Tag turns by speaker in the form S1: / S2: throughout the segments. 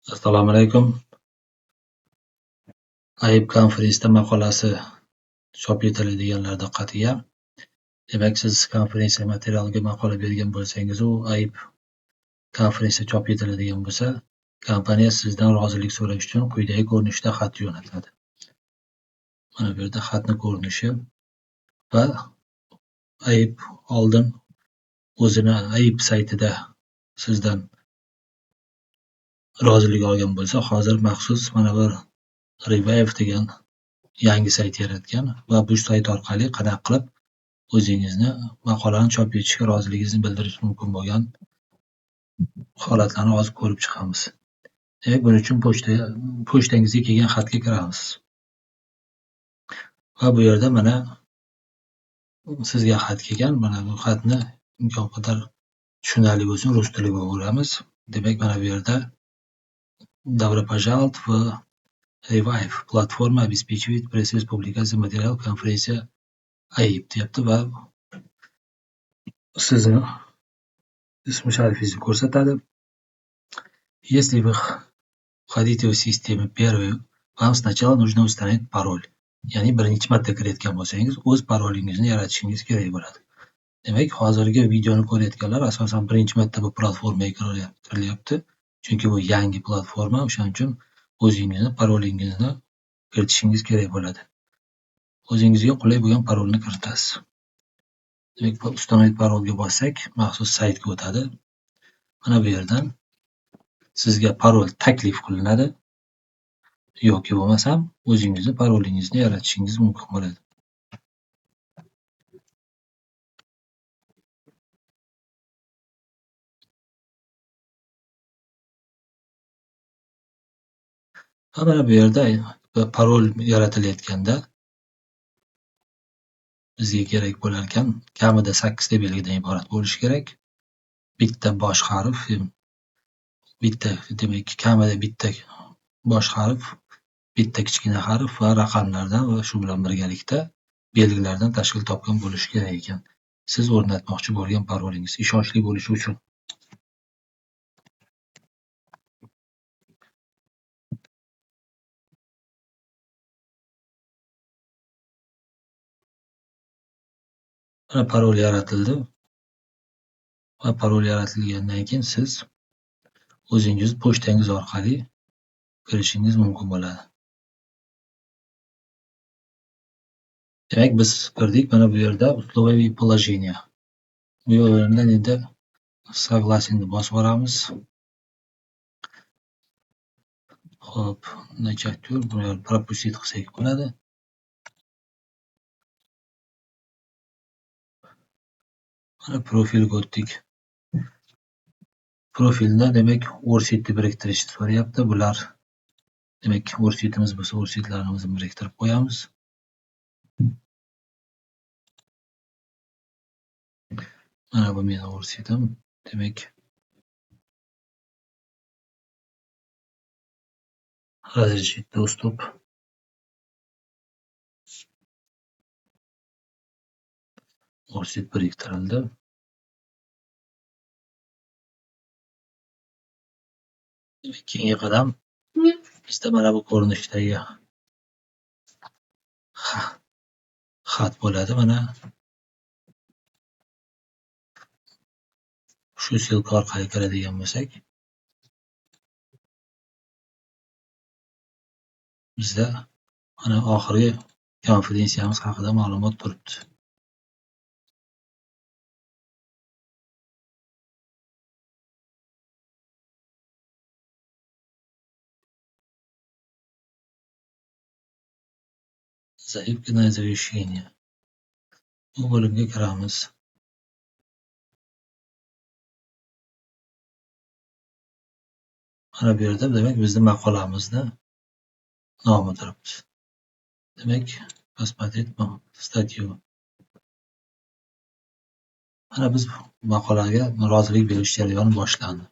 S1: Assalomu alaykum. Ayb konferensda maqolasi chop etiladiganlar diqqatiga. Demak, siz konferensiya materialiga maqola bergan bo'lsangiz, u Ayb konferensiya chop etiladigan bo'lsa, kompaniya sizdan rozilik so'rash uchun quyidagi ko'rinishda xat jo'natadi. Mana bu yerda xatni ko'rinishi va Ayb oldin o'zini Ayb saytida sizdan rozilik olgan bo'lsa, hozir maxsus mana bu Revive degan yangi sayt yaratgan va bu sayt orqali qanaqa qilib o'zingizni maqolani chop etishga roziligingizni bildirish mumkin bo'lgan holatlarni hozir ko'rib chiqamiz. Demak, buning uchun pochtangizga kelgan xatga kiramiz. Va bu yerda mana sizga xat kelgan. Mana bu xatni imkon qadar tushunarli bo'lsin, rus tiliga o'giramiz. Demak, mana bu yerda Добро пожаловать в Revive. Platforma обеспечивает пресс публикация материал конференция Ayb deyapti va sizni ism-sharifingizni ko'rsatadi. Если вы входите в систему первый, вам сначала нужно установить parol. Ya'ni birinchi marta kirayotgan bo'lsangiz, o'z parolingizni yaratishingiz kerak bo'ladi. Demak, hozirgi videoni ko'rayotganlar asosan birinchi marta bu platformaga kirilyapti. Chunki bu yangi platforma, o'shaning uchun o'zingizni parolingizni kiritishingiz kerak bo'ladi. O'zingizga qulay bo'lgan parolni kiritasiz. Demak, uстановить parolga bossak, maxsus saytga o'tadi. Mana bu yerdan sizga parol taklif qilinadi yoki bo'lmasam o'zingizni parolingizni yaratishingiz mumkin bo'ladi. Mana bu yerda parol yaratilayotganda bizga kerak bo'lar ekan, kamida 8 ta belgidan iborat bo'lishi kerak. Bitta bosh harf, demak, kamida bitta bosh harf, bitta kichkina harf va raqamlardan va shu bilan birgalikda belgilardan tashkil topgan bo'lishi kerak ekan. Siz o'rnatmoqchi bo'lgan parolingiz ishonchli bo'lishi uchun. Mana parol yaratildi. Va parol yaratilgandan keyin siz o'zingiz pochtangiz orqali kirishingiz mumkin bo'ladi. Demak, biz kirdik. Mana bu yerda условия положения. Bu yerdan endi согласиeni bosib olamiz. Xo'p, начать buni пропустить qilsak bo'ladi. Mana profilga o'tdik. Profilda demak, worksheetni biriktirishni so'rayapti. Bular demak, worksheetimiz bo'lsa, worksheetlarimizni biriktirib qo'yamiz. Mana bu meni worksheetim. Demak, разрешить достуp. Worksheet biriktirildi. Keyingi qadam bizda mana bu ko'rinishdagi xat bo'ladi. Mana shu silka orqali kiradigan bo'lsak, bizda mana oxirgi konferensiyamiz haqida ma'lumot turibdi. Заявка завещание. Bu bo'limga kiramiz. Mana bu yerda demak bizning maqolamizni nomi turibdi. Demak, посмотреть статью. Mana biz maqolaga rozilik berish jarayoni boshlandi.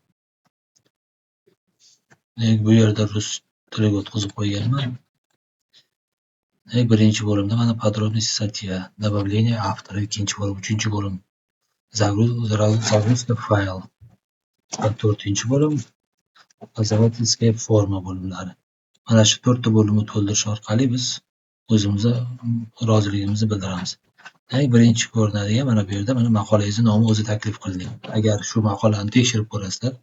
S1: Demak, bu yerda rus tiliga o'tkazib qo'yganman. Demak, birinchi bo'limda mana подробности статья, добавление автора, ikkinchi bo'lim, uchinchi bo'lim, загрузка файл. To'rtinchi bo'lim Pozorovательская forma bo'limlari. Mana shu 4 ta bo'limni to'ldirish orqali biz o'zimizni roziligimizni bildiramiz. Demak, birinchi ko'rinadigan mana bu yerda mana maqolangizni nomi o'zi taklif qildik. Agar shu maqolani tekshirib ko'rasizlar,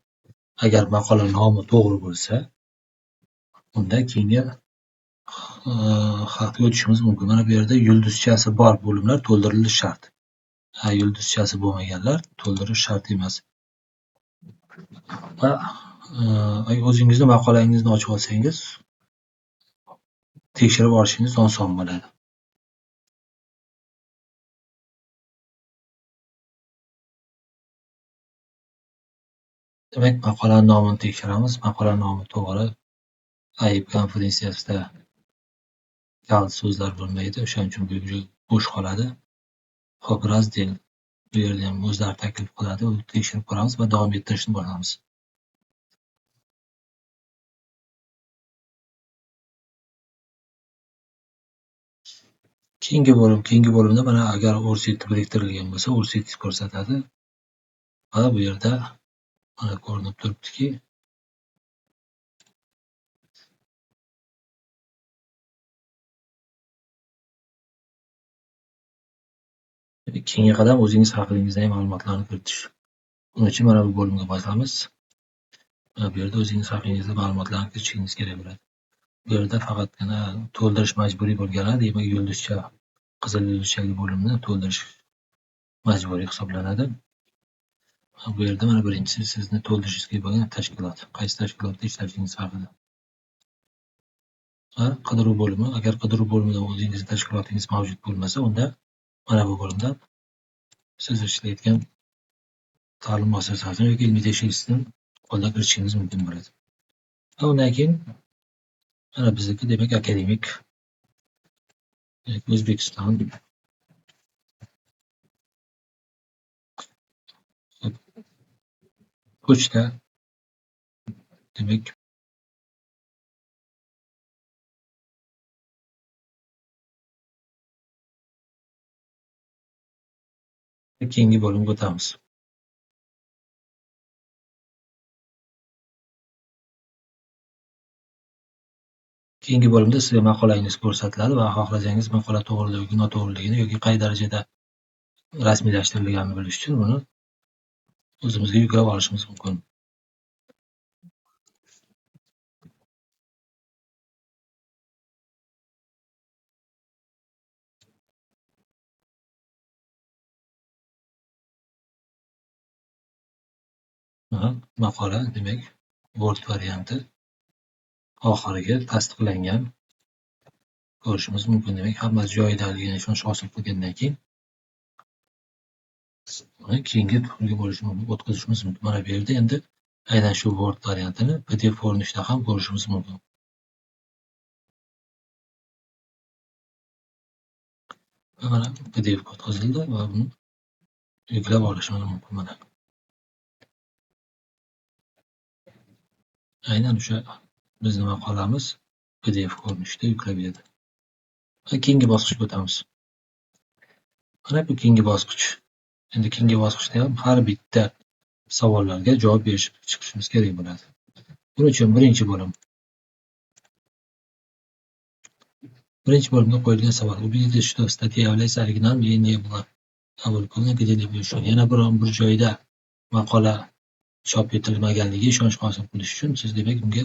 S1: agar maqola nomi to'g'ri bo'lsa, unda keyingi xatga o'tishimiz mumkin. Mana bu yerda yulduzchasi bor bo'limlar to'ldirilishi shart. Yulduzchasi bo'lmaganlar to'ldirish shart emas. Va o'zingizni maqolangizni ochib olsangiz, tekshirib olishingiz oson bo'ladi. Demak, maqolani nomini tekshiramiz. Maqola nomi to'g'ri. Ayb konferensiyasida kal so'zlar bo'lmaydi, o'shaning uchun bu bo'sh qoladi. Xo'p, razdel bu yerda ham o'zlari taklif qiladi, uni tekshirib ko'ramiz va davom ettirishni boshlamiz. Keyingi bo'limda mana agar o'rset biriktirilgan bo'lsa, o'rset ko'rsatadi. Va bu yerda mana ko'rinib turibdiki, keyingi qadam o'zingiz haqingizdagi ma'lumotlarni kiritish. Buning uchun mana bu bo'limga bosamiz. Mana bu yerda o'zingiz haqingizda ma'lumotlarni kiritishingiz kerak bo'ladi. Bu yerda faqatgina to'ldirish majburiy bo'lganlar, demak yulduzcha, qizil yulduzchali bo'limni to'ldirish majburiy hisoblanadi. Bu yerda mana birinchisi sizni to'ldirishingiz bo'lgan tashkilot, qaysi tashkilotda ishlashingiz haqida. Va qidiruv bo'limi, agar qidiruv bo'limida o'zingizning tashkilotingiz mavjud bo'lmasa, unda mana bu bo'limdan siz ishlayotgan ta'lim muassasasini yoki ilmiy tekshirish institutini qo'lda kiritishingiz mumkin bo'ladi. Va undan keyin mana bizniki demak akademik O'zbekiston pochta demak keyingi bo'limga o'tamiz. Keyingi bo'limda sizga maqolangiz ko'rsatiladi va xohlasangiz maqola to'g'riligi yoki noto'g'riligini yoki qay darajada rasmiylashtirilganini bilish uchun buni o'zimizga yuklab olishimiz mumkin. Maqola demak Word varianti oxiriga tasdiqlangan ko'rishimiz mumkin. Demak, hammasi joyidaligini ishonch hosil qilgandan keyin keyingi turga o'tkazishimiz mumkin. Mana bu yerda endi aynan shu Word variantini PDF ko'rinishida ham ko'rishimiz mumkin. Mana PDF o'tkazildi va buni yuklab olishimiz mumkin. Mana aynan o'sha bizning maqolamiz PDF ko'rinishida yuklab edi. Keyingi bosqichga o'tamiz. Mana bu keyingi bosqich. Endi keyingi bosqichda ham har bitta savollarga javob berib chiqishimiz kerak bo'ladi. Buning uchun birinchi bo'limda qo'yilgan savol: Убедитесь, что статья является оригиналом и не была опубликована где-либо еще. Yana bir joyda maqola chop etilmaganligiga ishonch hosil qilish uchun siz demak unga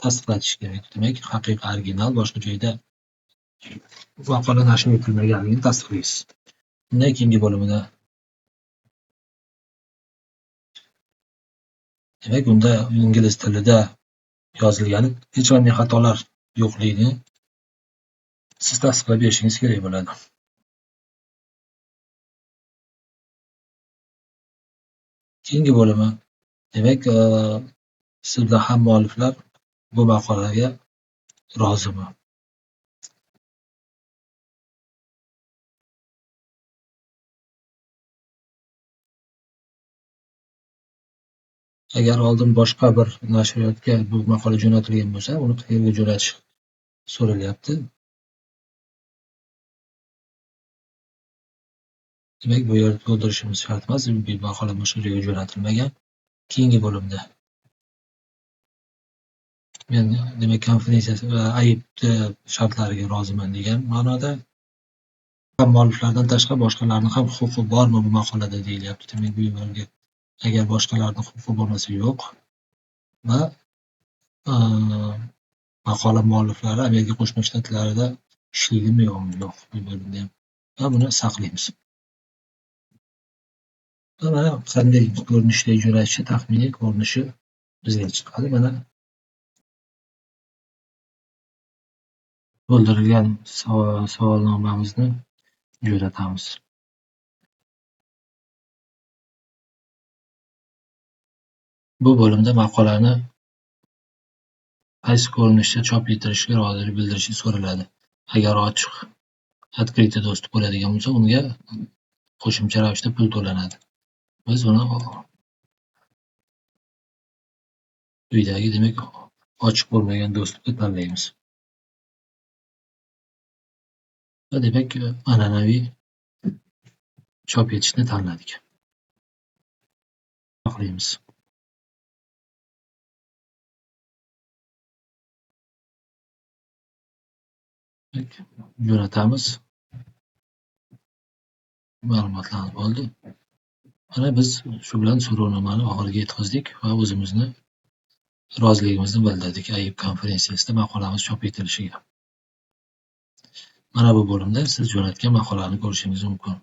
S1: tasdiqlatishingiz kerak. Demak, haqiqiy original boshqa joyda maqola nashr etilmaganligini tasdiqlaysiz. Undan keyingi bo'limida demak unda ingliz tilida yozilgan hech qanday xatolar yo'qligini siz tasdiqlab berishingiz kerak bo'ladi. Keyingi bo'limi demak sizlar ham mualliflar bu maqolaga rozimi? Agar oldin boshqa bir nashriyotga bu maqola jo'natilgan bo'lsa, uni qayerga jo'natish so'ralyapti. Demak, bu yerda to'ldirishimiz shart emas, bu maqola boshqa joyga jo'natilmagan. Keyingi bo'limda Men demak konferensiya aybni shartlariga roziman degan ma'noda ham mualliflardan tashqari boshqalarni ham huquqi bormi bu maqolada deyilyapti. Demak, bu yerga agar boshqalarni huquqi bo'lmasa yo'q va maqola mualliflari Amerika Qo'shma Shtatlarida ishlaydimi yo'qmi? Yo'q, bu bo'limda ham. Va buni saqlaymiz. Va mana qanday ko'rinishda jo'natishi, taxminiy ko'rinishi bizga chiqadi. Mana to'ldirilgan savolnomamizni jo'natamiz. Bu bo'limda maqolani qaysi ko'rinishda chop ettirishga rozilik bildirishi so'raladi. Agar ochiq, открытый достуp bo'ladigan bo'lsa, unga qo'shimcha ravishda pul to'lanadi. Biz uni quyidagi, demak, ochiq bo'lmagan dostupni tanlaymiz. Va demak, an'anaviy chop etishni tanladik. Saqlaymiz. Jo'natamiz. Ma'lumotlarimiz bo'ldi. Mana biz shu bilan so'rovnomani oxiriga yetkazdik va o'zimizni roziligimizni bildirdik AIB konferensiyasida maqolamiz chop etilishiga. Mana bu bo'limda siz jo'natgan maqolani ko'rishingiz mumkin.